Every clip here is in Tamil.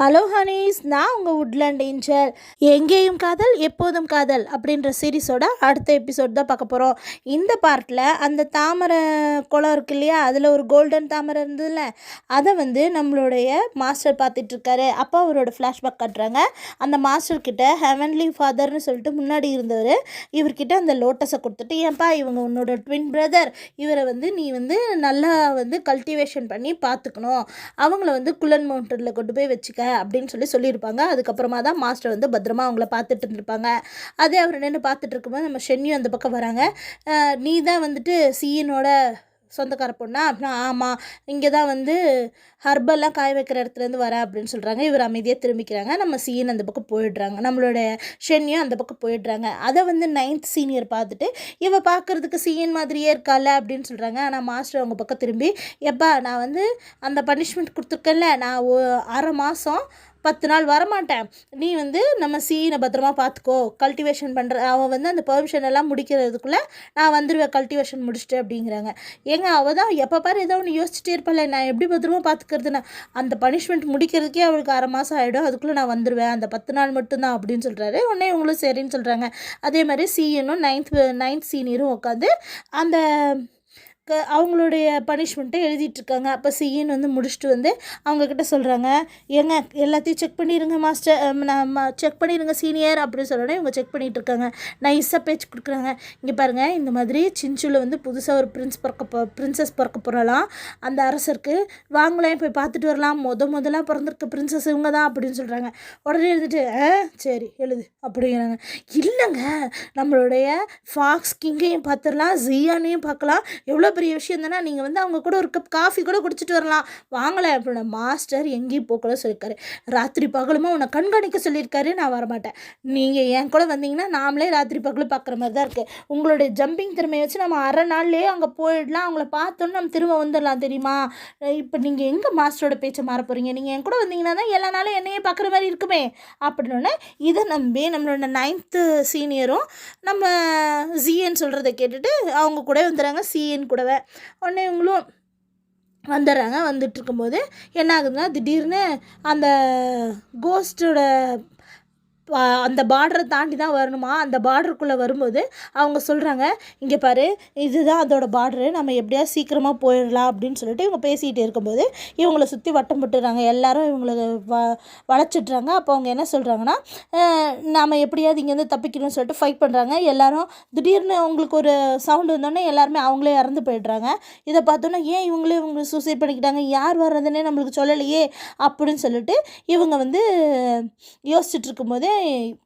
ஹலோ ஹனீஸ், நான் உங்கள் வுட்லேண்ட் ஏஞ்சல். எங்கேயும் காதல் எப்போதும் காதல் அப்படின்ற சீரீஸோட அடுத்த எபிசோட் தான் பார்க்க போகிறோம். இந்த பார்ட்டில் அந்த தாமரை குளம் இருக்கு இல்லையா, அதில் ஒரு கோல்டன் தாமரை இருந்ததுல, அதை நம்மளுடைய மாஸ்டர் பார்த்துட்ருக்காரு. அப்போ அவரோட ஃப்ளாஷ்பேக் காட்டுறாங்க. அந்த மாஸ்டர்கிட்ட ஹெவன்லி ஃபாதர்னு சொல்லிட்டு முன்னாடி இருந்தவர் இவர்கிட்ட அந்த லோட்டஸை கொடுத்துட்டு, ஏன்பா இவங்க உன்னோட ட்வின் பிரதர், இவரை நீ நல்லா கல்டிவேஷன் பண்ணி பார்த்துக்கணும், அவங்கள குலன் மவுண்டனில் கொண்டு போய் வச்சுக்க அப்படின்னு சொல்லியிருப்பாங்க. அதுக்கப்புறமா தான் மாஸ்டர் பத்திரமா அவங்கள பார்த்துட்டு இருந்திருப்பாங்க. அதே அவர் நின்று பார்த்துட்டு இருக்கும்போது நம்ம ஷென்யும் அந்த பக்கம் வராங்க. நீ தான் சீனோட சொந்தக்கார பொண்ணா அப்படின்னா, ஆமாம், இங்கே தான் ஹர்பெல்லாம் காய வைக்கிற இடத்துலேருந்து வரேன் அப்படின்னு சொல்கிறாங்க. இவர் அமைதியாக திரும்பிக்கிறாங்க. நம்ம சீன் அந்த பக்கம் போயிடுறாங்க. நம்மளோட ஷென்யும் அந்த பக்கம் போயிடுறாங்க. அதை 9th சீனியர் பார்த்துட்டு, இவ பார்க்குறதுக்கு சீன் மாதிரியே இருக்கால அப்படின்னு சொல்கிறாங்க. ஆனால் மாஸ்டர் அவங்க பக்கம் திரும்பி, எப்பா நான் அந்த பனிஷ்மெண்ட் கொடுத்துருக்கேன்ல, நான் 1/2 மாதம் 10 நாள் வரமாட்டேன், நீ நம்ம சீனை பத்திரமா பார்த்துக்கோ, கல்டிவேஷன் பண்ணுற அவன் அந்த பெர்மிஷன் எல்லாம் முடிக்கிறதுக்குள்ளே நான் வந்துடுவேன், கல்டிவேஷன் முடிச்சுட்டு அப்படிங்கிறாங்க. ஏங்க அவள் தான் எப்போ பாரு ஏதோ ஒன்று யோசிச்சுட்டே இருப்பாள், நான் எப்படி பத்திரமா பார்த்துக்கிறதுனா, அந்த பனிஷ்மெண்ட் முடிக்கிறதுக்கே அவளுக்கு 1/2 மாதம் ஆகிடும், அதுக்குள்ளே நான் வந்துடுவேன், அந்த 10 நாள் மட்டும்தான் அப்படின்னு சொல்கிறாரு. உடனே இவங்களும் சரின்னு சொல்கிறாங்க. அதே மாதிரி சீனும் 9th சீனியரும் உட்காந்து அந்த அவங்களுடைய பனிஷ்மெண்ட்டை எழுதிட்டுருக்காங்க. அப்போ சீன் முடிச்சுட்டு அவங்கக்கிட்ட சொல்கிறாங்க, ஏங்க எல்லாத்தையும் செக் பண்ணிடுங்க மாஸ்டர், செக் பண்ணிடுங்க சீனியர் அப்படின்னு சொல்லணும். இவங்க செக் பண்ணிகிட்டு இருக்காங்க. நைஸாக பேச்சு கொடுக்குறாங்க. இங்கே பாருங்கள், இந்த மாதிரி சின்சூவில் புதுசாக ஒரு பிரின்சஸ் பிறக்க போகிறலாம், அந்த அரசருக்கு வாங்கலாம் போய் பார்த்துட்டு வரலாம், முதலாக பிறந்திருக்க பிரின்சஸ் இவங்க தான் அப்படின்னு சொல்கிறாங்க. உடனே எழுதிட்டு சரி எழுது அப்படிங்கிறாங்க. இல்லைங்க, நம்மளுடைய ஃபாக்ஸ் கிங்கையும் பார்த்துடலாம், ஜியானையும் பார்க்கலாம், எவ்வளோ பெரிய விஷயம் தானே, நீங்கள் அவங்க கூட ஒரு கப் காஃபி கூட குடிச்சிட்டு வரலாம், வாங்கலை அப்படின்னா. மாஸ்டர் எங்கேயும் போக்கல சொல்லியிருக்காரு, ராத்திரி பகலுமா உன்னை கண்காணிக்க சொல்லியிருக்காரு, நான் வரமாட்டேன், நீங்கள் என் கூட வந்தீங்கன்னா நாமளே ராத்திரி பகலும் பார்க்குற மாதிரி தான் இருக்குது, உங்களுடைய ஜம்பிங் திறமையை வச்சு நம்ம 1/2 நாள்லேயே அங்கே போயிடலாம், அவங்கள பார்த்தோன்னு நம்ம திரும்ப வந்துடலாம் தெரியுமா, இப்போ நீங்கள் எங்கே மாஸ்டரோட பேச்சை மாற போகிறீங்க, நீங்கள் என் கூட வந்தீங்கன்னா தான் எல்லா நாளும் என்னையே பார்க்குற மாதிரி இருக்குமே அப்படின்னோடனே, இதை நம்பி நம்மளோட 9th சீனியரும் நம்ம ஜிஎன்னு சொல்கிறத கேட்டுட்டு அவங்க கூட வந்துடுறாங்க, சிஎன் கூடவே. உடனே இவங்களும் வந்துடுறாங்க. வந்துட்டுருக்கும்போது என்ன ஆகுதுன்னா, திடீர்னு அந்த கோஸ்டோட அந்த பார்டரை தாண்டி தான் வரணுமா, அந்த பார்டருக்குள்ளே வரும்போது அவங்க சொல்கிறாங்க, இங்கே பாரு இதுதான் அதோட பார்டரு, நம்ம எப்படியா சீக்கிரமாக போயிடலாம் அப்படின்னு சொல்லிட்டு இவங்க பேசிகிட்டு இருக்கும்போது இவங்கள சுற்றி வட்டம் போட்டுறாங்க, எல்லோரும் இவங்களை வளைச்சிட்றாங்க. அப்போ அவங்க என்ன சொல்கிறாங்கன்னா, நாம் எப்படியாவது இங்கேருந்து தப்பிக்கணும்னு சொல்லிட்டு ஃபைட் பண்ணுறாங்க. எல்லோரும் திடீர்னு அவங்களுக்கு ஒரு சவுண்டு வந்தோடனே எல்லாருமே அவங்களே இறந்து போயிடுறாங்க. இதை பார்த்தோன்னா, ஏன் இவங்க சூசைட் பண்ணிக்கிட்டாங்க, யார் வர்றதுன்னே நம்மளுக்கு சொல்லலையே அப்படின்னு சொல்லிட்டு இவங்க யோசிச்சுட்டு இருக்கும்போதே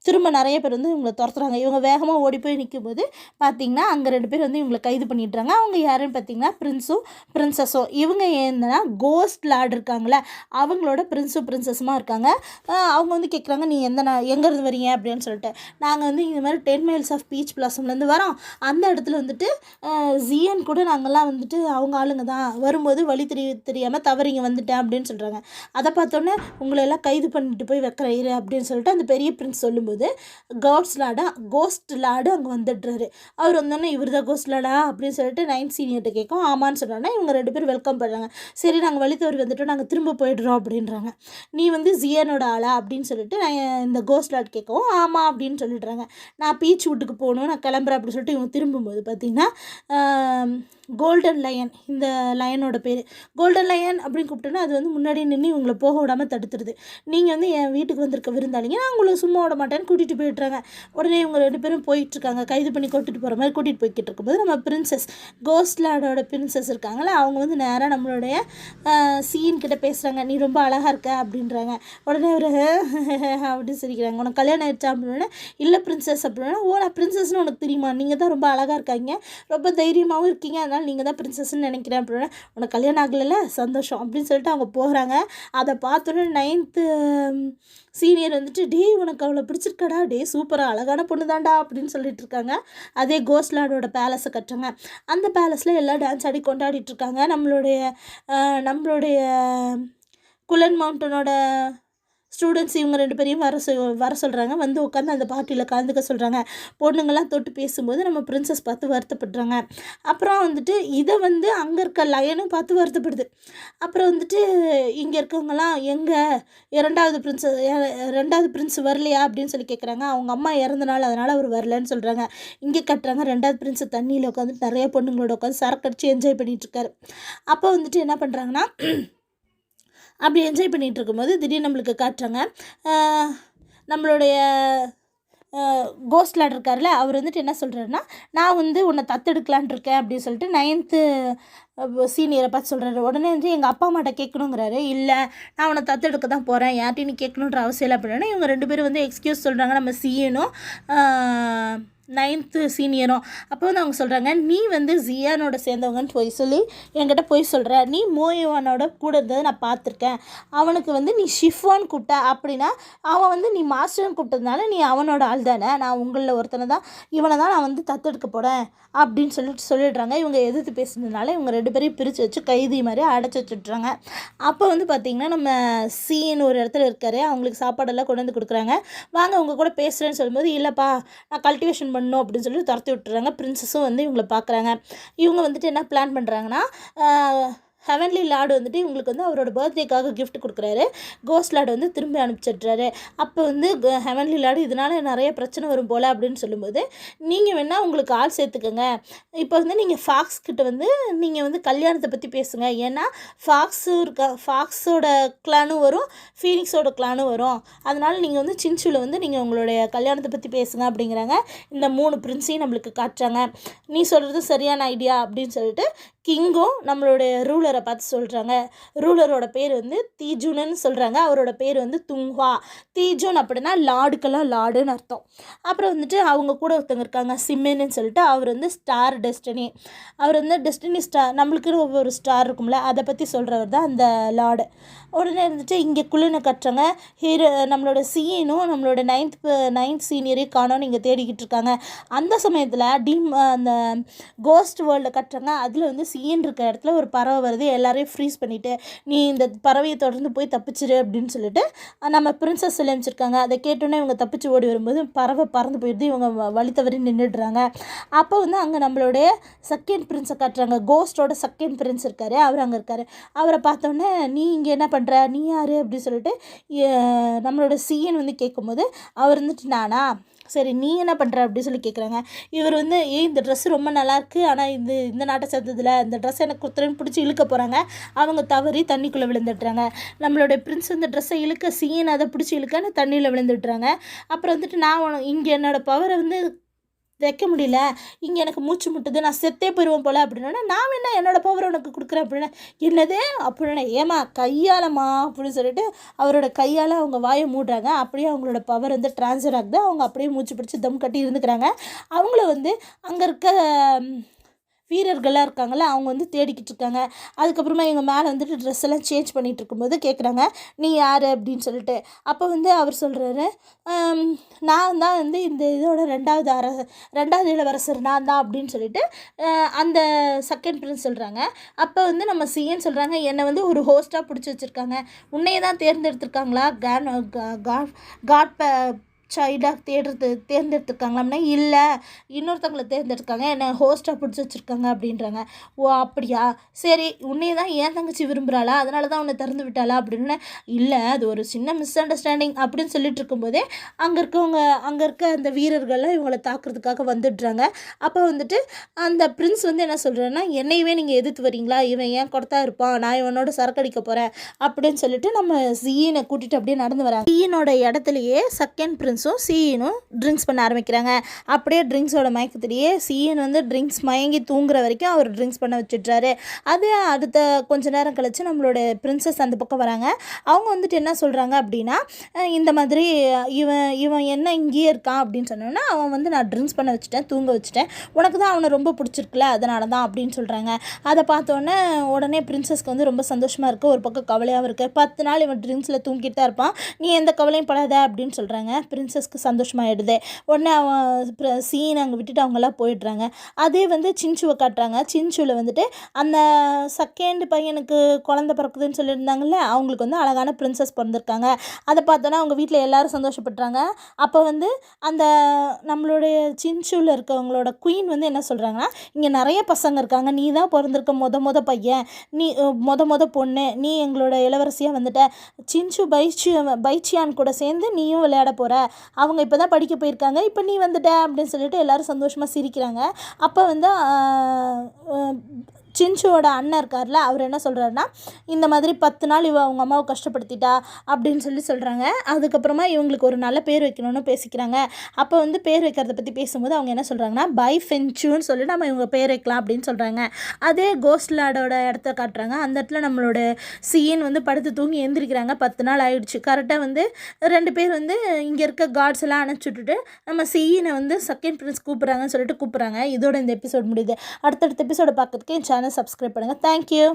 திரும்ப நிறைய பேர் இவங்களை துரத்துறாங்க. இவங்க வேகமாக ஓடி போய் நிற்கும்போது பார்த்திங்கன்னா அங்கே 2 பேர் இவங்களை கைது பண்ணிடுறாங்க. அவங்க யாருன்னு பார்த்திங்கன்னா பிரின்ஸும் பிரின்சஸும். இவங்க என்னன்னா கோஸ்ட் லார்டு இருக்காங்களே, அவங்களோட பிரின்ஸும் பிரின்சஸுமாக இருக்காங்க. அவங்க கேட்குறாங்க, நீ எங்கேருந்து வரீங்க அப்படின்னு சொல்லிட்டு. நாங்கள் இந்த மாதிரி 10 miles ஆஃப் பீச் பிளாசம்லேருந்து வரோம், அந்த இடத்துல ஜியன் கூட நாங்கள்லாம் அவங்க ஆளுங்க தான், வரும்போது வழி தெரியாமல் தவறிங்க வந்துட்டேன் அப்படின்னு சொல்கிறாங்க. அதை பார்த்தோன்னே உங்களை எல்லாம் கைது பண்ணிட்டு போய் வைக்கிறேன் அப்படின்னு சொல்லிட்டு அந்த பெரிய பிரின்ஸ் சொல்லும்போது கோஸ்ட் லார்டு அங்கே வந்துடுறாரு. அவர் வந்தோடனே இவர் தான் கோஸ்ட் லார்டா அப்படின்னு சொல்லிட்டு 9th சீனியர்கிட்ட கேட்கும். ஆமான்னு சொன்னோன்னா இவங்க 2 பேரும் வெல்கம் பண்ணுறாங்க. சரி நாங்கள் வழி தவறி வந்துட்டோம், நாங்கள் திரும்ப போயிடுறோம் அப்படின்றாங்க. நீ ஜியனோட ஆளா அப்படின்னு சொல்லிட்டு நான் இந்த கோஸ்ட் லார்டு கேட்கவும் ஆமாம் அப்படின்னு சொல்லிடுறாங்க. நான் பீச் வீட்டுக்கு போகணும், நான் கிளம்புறேன் அப்படின்னு சொல்லிட்டு இவங்க திரும்பும்போது பார்த்திங்கன்னா கோல்டன் லயன், இந்த லயனோட பேர் கோல்டன் லயன் அப்படின்னு கூப்பிட்டோன்னா அது முன்னாடி நின்று இவங்களை போக விடாமல் தடுத்துருது. நீங்கள் என் வீட்டுக்கு வந்திருக்க விருந்தாளிங்க, நான் உங்களை சும்மா விட மாட்டேன்னு கூட்டிகிட்டு போயிட்டுறாங்க. உடனே இவங்க 2 பேரும் போயிட்டுருக்காங்க, கைது பண்ணி கூட்டிகிட்டு போகிற மாதிரி கூட்டிகிட்டு போய்கிட்டு இருக்கும்போது நம்ம பிரின்சஸ் கோஸ்ட் லார்டோட பிரின்சஸ் இருக்காங்களே, அவங்க நேராக நம்மளுடைய சீன் கிட்ட பேசுகிறாங்க. நீ ரொம்ப அழகாக இருக்க அப்படின்றாங்க. உடனே அவர் அப்படின்னு சிரிக்கிறாங்க. உனக்கு கல்யாணம் ஆயிடுச்சா அப்படின்னா, இல்லை பிரின்சஸ் அப்படின்னா, ஓ நான் பிரின்சஸ்னு உனக்கு தெரியுமா, நீங்கள் தான் ரொம்ப அழகாக இருக்காங்க, ரொம்ப தைரியமாகவும் இருக்கீங்க, அதனால் நீங்கள் தான் பிரின்சஸ்ன்னு நினைக்கிறேன் அப்படின்னா, உனக்கு கல்யாணம் ஆகலைல்ல சந்தோஷம் அப்படின்னு சொல்லிட்டு அவங்க போகிறாங்க. அதை பார்த்தோன்னே 9th சீனியர் டே உனக்கு அவளை பிடிச்சிருக்காடா, டே சூப்பராக அழகான பொண்ணு தாண்டா அப்படின்னு சொல்லிட்டு இருக்காங்க. அதே கோஸ்ட் லார்டோட பேலஸை கட்டுறாங்க. அந்த பேலஸில் எல்லாம் டான்ஸ் ஆடி கொண்டாடிட்டு இருக்காங்க. நம்மளுடைய குலன் மவுண்டனோட ஸ்டூடெண்ட்ஸ் இவங்க 2 பேரையும் வர சொல்கிறாங்க. வந்து உட்காந்து அந்த பார்ட்டியில் கலந்துக்க சொல்கிறாங்க. பொண்ணுங்கள்லாம் தொட்டு பேசும்போது நம்ம பிரின்சஸ் பார்த்து வருத்தப்படுறாங்க. அப்புறம் வந்துட்டு இதை வந்து அங்கே இருக்க லயனும் பார்த்து வருத்தப்படுது. அப்புறம் வந்துட்டு இங்கே இருக்கவங்கலாம் எங்கே 2வது பிரின்ஸ் வரலையா அப்படின்னு சொல்லி கேட்குறாங்க. அவங்க அம்மா இறந்த நாள், அதனால் அவர் வரலன்னு சொல்கிறாங்க. இங்கே கட்டுறாங்க 2வது பிரின்ஸ் தண்ணியில் உட்காந்துட்டு நிறைய பொண்ணுங்களோட உட்காந்து சரக்கு அடிச்சு என்ஜாய் பண்ணிகிட்ருக்காரு. அப்போ வந்துட்டு என்ன பண்ணுறாங்கன்னா, அப்படி என்ஜாய் பண்ணிகிட்டு இருக்கும்போது திடீர்னு நம்மளுக்கு காட்டுறாங்க, நம்மளுடைய கோஸ்ட் லாட் இருக்கார்ல, அவர் வந்துட்டு என்ன சொல்கிறாருன்னா, நான் வந்து உன்னை தத்தெடுக்கலான் இருக்கேன் அப்படின்னு சொல்லிட்டு 9th சீனியரை பார்த்து சொல்கிறாரு. உடனே வந்து எங்கள் அப்பா அம்மாட்ட கேட்கணுங்கிறாரு. இல்லை, நான் உன்னை தத்தெடுக்க தான் போகிறேன், யார்ட்டையும் நீ கேட்கணுன்ற அவசியம் இல்லை அப்படின்னா இவங்க 2 பேரும் வந்து எக்ஸ்கியூஸ் சொல்கிறாங்க, நம்ம சிஏனும் 9th சீனியரும். அப்போ வந்து அவங்க சொல்கிறாங்க, நீ வந்து ஜியானோட சேர்ந்தவங்கன்னு போய் சொல்லி என்கிட்ட போய் சொல்கிற, நீ மோயவானோட கூட இருந்ததை நான் பார்த்துருக்கேன், அவனுக்கு வந்து நீ ஷிஃபான் கூப்பிட்ட அப்படின்னா அவன் வந்து நீ மாஸ்டர்னு கூப்பிட்டதுனால நீ அவனோட ஆள் தானே, நான் உங்களில் ஒருத்தனை தான், இவனை தான் நான் வந்து தத்தெடுக்க போகிறேன் அப்படின்னு சொல்லிடுறாங்க. இவங்க எதிர்த்து பேசுனதுனால இவங்க 2 பேரையும் பிரித்து வச்சு கைதி மாதிரி அடைச்சி வச்சுட்றாங்க. அப்போ வந்து பார்த்திங்கன்னா நம்ம சீன் ஒரு இடத்துல இருக்காரு, அவங்களுக்கு சாப்பாடெல்லாம் கொண்டு வந்து கொடுக்குறாங்க. வாங்க உங்கள் கூட பேசுகிறேன்னு சொல்லும்போது, இல்லைப்பா நான் கல்டிவேஷன் பண்ணணும் அப்படின்னு சொல்லி துரத்தி விட்டுறாங்க. பிரின்சஸும் வந்து இவங்களை பார்க்குறாங்க. இவங்க வந்துட்டு என்ன பிளான் பண்ணுறாங்கன்னா, ஹெவன்லி லார்டு வந்துட்டு இவங்களுக்கு வந்து அவரோட பர்த்டேக்காக கிஃப்ட் கொடுக்குறாரு. கோஸ்ட் லார்டு வந்து திரும்பி அனுப்பிச்சிட்றாரு. அப்போ வந்து ஹெவன்லி லார்டு இதனால் நிறைய பிரச்சனை வரும் போல் அப்படின்னு சொல்லும்போது, நீங்கள் வேணால் உங்களுக்கு ஆள் சேர்த்துக்கோங்க, இப்போ வந்து நீங்கள் ஃபாக்ஸ் கிட்ட வந்து நீங்கள் வந்து கல்யாணத்தை பற்றி பேசுங்க, ஏன்னா ஃபாக்ஸோட கிளானும் வரும், ஃபீனிக்ஸோட கிளானும் வரும், அதனால் நீங்கள் வந்து சின்சூவில் வந்து நீங்கள் உங்களுடைய கல்யாணத்தை பற்றி பேசுங்க அப்படிங்கிறாங்க. இந்த 3 பிரின்ஸையும் நம்மளுக்கு காட்டுறாங்க. நீ சொல்கிறது சரியான ஐடியா அப்படின்னு சொல்லிட்டு கிங்கும் நம்மளுடைய ரூலரை பார்த்து சொல்கிறாங்க. ரூலரோட பேர் வந்து தீஜுன்னு சொல்கிறாங்க. அவரோட பேர் வந்து துங்ஹா. தீஜுன் அப்படின்னா லார்டுக்கெல்லாம் லார்டுன்னு அர்த்தம். அப்புறம் வந்துட்டு அவங்க கூட ஒருத்தவங்க இருக்காங்க சிம்மென்னு சொல்லிட்டு, அவர் வந்து ஸ்டார் டெஸ்டினி. அவர் வந்து டெஸ்டினி ஸ்டார், நம்மளுக்குன்னு ஒவ்வொரு ஸ்டார் இருக்கும்ல, அதை பற்றி சொல்கிறவர் தான் அந்த லார்டு. உடனே இருந்துட்டு இங்கே குளினை கட்டுறாங்க. நம்மளோட சீனும் நம்மளோட 9th சீனியரையும் காணோன்னு இங்கே தேடிக்கிட்டு இருக்காங்க. அந்த சமயத்தில் அந்த கோஸ்ட் வேர்ல்டில் கட்டுறாங்க. அதில் வந்து சீன் இருக்க இடத்துல ஒரு பறவை வருது. எல்லாரையும் ஃப்ரீஸ் பண்ணிவிட்டு நீ இந்த பறவையை தொடர்ந்து போய் தப்பிச்சிரு அப்படின்னு சொல்லிட்டு நம்ம பிரின்சஸ் சொல்லி அமைச்சிருக்காங்க. அதை கேட்டோன்னே இவங்க தப்பிச்சு ஓடி வரும்போது பறவை பறந்து போயிடுது. இவங்க வழி தவறி நின்றுடுறாங்க. அப்போ வந்து அங்கே நம்மளுடைய 2nd பிரின்ஸை காட்டுறாங்க. கோஸ்டோட 2nd பிரின்ஸ் இருக்கார், அவர் அங்கே இருக்கார். அவரை பார்த்தோன்னே, நீ இங்கே என்ன பண்ணுற, நீ யார் அப்படின்னு சொல்லிட்டு நம்மளோட சீன் வந்து கேட்கும்போது அவர் வந்துட்டு, நானா, சரி நீ என்ன பண்ணுற அப்படின்னு சொல்லி கேட்குறாங்க. இவர் வந்து இந்த ட்ரெஸ் ரொம்ப நல்லாயிருக்கு, ஆனால் இந்த நாட்டை சேர்த்ததில்ல, இந்த ட்ரெஸ் எனக்கு குத்துறேன்னு பிடிச்சி இழுக்க போகிறாங்க. அவங்க தவறி தண்ணிக்குள்ளே விழுந்துட்டுறாங்க. நம்மளுடைய பிரின்ஸ் இந்த ட்ரெஸ்ஸை இழுக்க சீன் அதை பிடிச்சி இழுக்கன்னு தண்ணியில் விழுந்துட்டுறாங்க. அப்புறம் வந்துட்டு நான் இங்கே என்னோடய பவரை வந்து வைக்க முடியல, இங்கே எனக்கு மூச்சு முட்டுது, நான் செத்தே போயிடுவேன் போல் அப்படின்னா, நான் வேணா என்னோடய பவர் உனக்கு கொடுக்குறேன் அப்படின்னா, என்னதே அப்படின்னா, ஏமா கையாலம்மா அப்படின்னு சொல்லிட்டு அவரோட கையால் அவங்க வாயை மூடுறாங்க. அப்படியே அவங்களோட பவர் வந்து ட்ரான்ஸ்ஃபர் ஆகுது. அவங்க அப்படியே மூச்சு பிடிச்சி தம் கட்டி இருந்துக்கிறாங்க. அவங்கள வந்து அங்கே இருக்க வீரர்கள்லாம் இருக்காங்கள, அவங்க வந்து தேடிக்கிட்டு இருக்காங்க. அதுக்கப்புறமா எங்கள் மேலே வந்துட்டு ட்ரெஸ் எல்லாம் சேஞ்ச் பண்ணிகிட்டு இருக்கும்போது கேட்குறாங்க, நீ யார் அப்படின்னு சொல்லிட்டு. அப்போ வந்து அவர் சொல்கிறாரு, நான் தான் வந்து இந்த இதோட 2வது இளவரசர் நான் தான் அப்படின்னு சொல்லிட்டு அந்த 2nd பிரின்ஸ் சொல்கிறாங்க. அப்போ வந்து நம்ம சிஎன் சொல்கிறாங்க, என்னை வந்து ஒரு ஹோஸ்ட்டாக பிடிச்சி வச்சுருக்காங்க, உன்னையே தான் தேர்ந்தெடுத்திருக்காங்களா, காட் சைல்டாக தேர்ந்தெடுத்துருக்காங்களாம்னா, இல்லை இன்னொருத்தவங்களை தேர்ந்தெடுக்காங்க, என்னை ஹோஸ்ட்டாக பிடிச்சி வச்சுருக்காங்க அப்படின்றாங்க. ஓ அப்படியா, சரி உன்னையே தான் ஏன் தங்கச்சி விரும்புகிறாளா, அதனால தான் உன்னை திறந்து விட்டாளா அப்படின்னு. இல்லை, அது ஒரு சின்ன மிஸ் அண்டர்ஸ்டாண்டிங் அப்படின்னு சொல்லிட்டு இருக்கும்போதே அங்கே இருக்க அந்த வீரர்கள்லாம் இவங்களை தாக்குறதுக்காக வந்துடுறாங்க. அப்போ வந்துட்டு அந்த பிரின்ஸ் வந்து என்ன சொல்கிறேன்னா, என்னையவே நீங்கள் எதிர்த்து வரீங்களா, இவன் ஏன் கொடுத்தா இருப்பான், நான் இவனோட சரக்கடிக்க போகிறேன் அப்படின்னு சொல்லிட்டு நம்ம சீனை கூட்டிகிட்டு அப்படியே நடந்து வராங்க. சீனோட இடத்துலையே 2nd பிரின்ஸும் சீனும் ட்ரிங்க்ஸ் பண்ண ஆரம்பிக்கிறாங்க. அப்படியே ட்ரிங்க்ஸோட மயக்கத்திலேயே சீன் வந்து ட்ரிங்க்ஸ் மயங்கி தூங்குற வரைக்கும் அவர் ட்ரிங்க்ஸ் பண்ண வச்சுட்றாரு. அது அடுத்த கொஞ்ச நேரம் கழித்து நம்மளோட பிரின்சஸ் அந்த பக்கம் வராங்க. அவங்க வந்துட்டு என்ன சொல்கிறாங்க அப்படின்னா, இந்த மாதிரி இவன் என்ன இங்கேயே இருக்கான் அப்படின்னு சொன்னோன்னா, அவன் வந்து நான் ட்ரிங்க்ஸ் பண்ண வச்சுட்டேன், தூங்க வச்சுட்டேன், உனக்கு தான் அவனை ரொம்ப பிடிச்சிருக்குல அதனால தான் அப்படின்னு சொல்கிறாங்க. அதை பார்த்தோன்னே உடனே பிரின்சஸ்க்கு வந்து ரொம்ப சந்தோஷமாக இருக்குது, ஒரு பக்கம் கவலையாகவும் இருக்குது. 10 நாள் இவன் ட்ரிங்க்ஸில் தூங்கிட்டு தான் இருப்பான், நீ எந்த கவலையும் படாத அப்படின்னு சொல்கிறாங்க. பிரின்சஸ் பிரின்சஸ்க்கு சந்தோஷமாயிடுது. உடனே அவன் சீன் அங்கே விட்டுட்டு அவங்கெல்லாம் போயிடுறாங்க. அதே வந்து சின்சுவை காட்டுறாங்க. சின்சுவில் வந்துட்டு அந்த செகண்ட் பையனுக்கு குழந்தை பிறக்குதுன்னு சொல்லியிருந்தாங்கல்ல, அவங்களுக்கு வந்து அழகான பிரின்சஸ் பிறந்திருக்காங்க. அதை பார்த்தோன்னா அவங்க வீட்டில் எல்லோரும் சந்தோஷப்படுறாங்க. அப்போ வந்து அந்த நம்மளுடைய சின்சுவில் இருக்கவங்களோட குயின் வந்து என்ன சொல்கிறாங்கன்னா, இங்கே நிறைய பசங்க இருக்காங்க, நீ தான் பிறந்திருக்க மொத பையன், நீ மொத பொண்ணு, நீ எங்களோட இளவரசியாக வந்துட்ட, சின்சு பைச்சியான் கூட சேர்ந்து நீயும் விளையாட போகிற, அவங்க இப்போ தான் படிக்க போயிருக்காங்க, இப்போ நீ வந்துட்ட அப்படின்னு சொல்லிட்டு எல்லோரும் சந்தோஷமாக சிரிக்கிறாங்க. அப்போ வந்து சின்சுவோட அண்ணன் இருக்கார்ல, அவர் என்ன சொல்கிறாருன்னா, இந்த மாதிரி 10 நாள் அவங்க அம்மாவை கஷ்டப்படுத்திட்டா அப்படின்னு சொல்கிறாங்க. அதுக்கப்புறமா இவங்களுக்கு ஒரு நல்ல பேர் வைக்கணும்னு பேசிக்கிறாங்க. அப்போ வந்து பேர் வைக்கிறத பற்றி பேசும்போது அவங்க என்ன சொல்கிறாங்கன்னா, பை ஃபென்ச்சுன்னு சொல்லி நம்ம இவங்க பேர் வைக்கலாம் அப்படின்னு சொல்கிறாங்க. அதே கோஸ்ட் லாடோட இடத்த காட்டுறாங்க. அந்த இடத்துல நம்மளோட சீன் வந்து படுத்து தூங்கி எந்திரிக்கிறாங்க. 10 நாள் ஆயிடுச்சு. கரெக்டாக வந்து 2 பேர் வந்து இங்கே இருக்க காட்ஸ் எல்லாம் அனுப்பிச்சி விட்டுட்டு நம்ம சீனை வந்து செகண்ட் பிரின்ஸ் கூப்பிட்றாங்கன்னு சொல்லிட்டு கூப்பிட்றாங்க. இதோட இந்த எபிசோட் முடியுது. அடுத்தடுத்த எபிசோட பார்க்கறதுக்கு என் சேனல் சப்ஸ்கிரைப் பண்ணுங்கள். தேங்க்யூ.